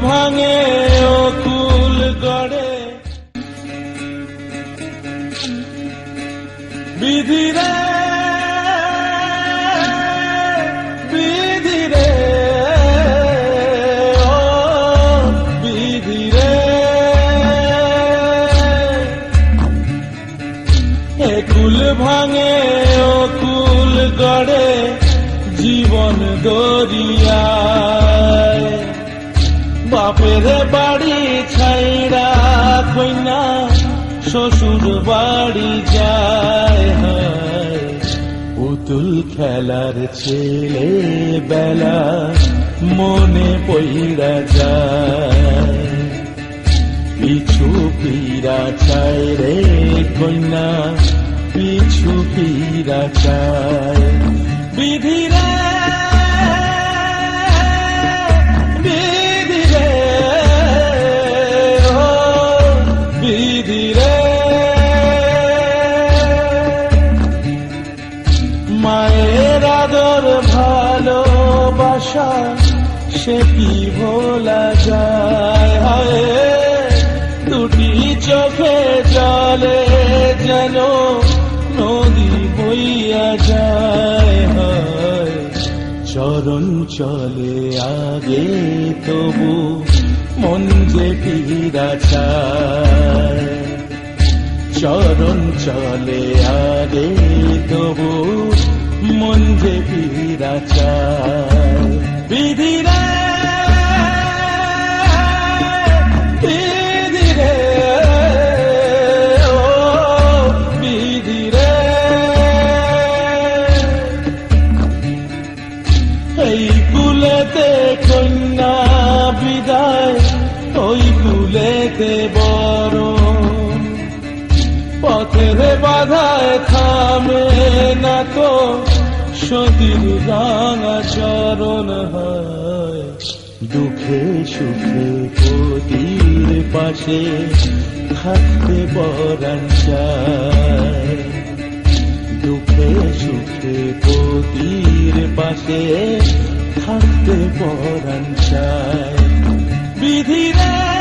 ভাঙে ও কুল গড়ে বিধিরে বিধিরে ও বিধিরে এ কুল ভাঙে ও কুল গড়ে জীবন দরিয়ায় বাপের বাড়ি ছাইরা কইনা শ্বশুর বাড়ি যায় পুতুল খেলার ছেলে বেলা মনে পইরা যায় পিছু ফিরা চায় রে কইনা পিছু ফিরা চায় বিধিরে বিধিরে ও বিধিরে মায়ের আদর ভালোবাসা সে কি ভোলা যায় হায় দুটি চোখে জলে যেন নদী বইয়া যায় হায় চরণ চলে আগে তবু মন যে ফিরা চায় চরণ চলে আগে তবু মন যে ফিরা চায় বিধিরে বিধিরে ও বিধিরে এই কুলেতে কন্যা বিদায় ওই কুলেতে বড় পথের বাধায় থামে না তো সতীর রাঙা চরণ হয় দুঃখে সুখে পতির পাশে থাকতে পরাণ চায় দুঃখে সুখে পতির পাশে থাকতে পরাণ চায় বিধিরে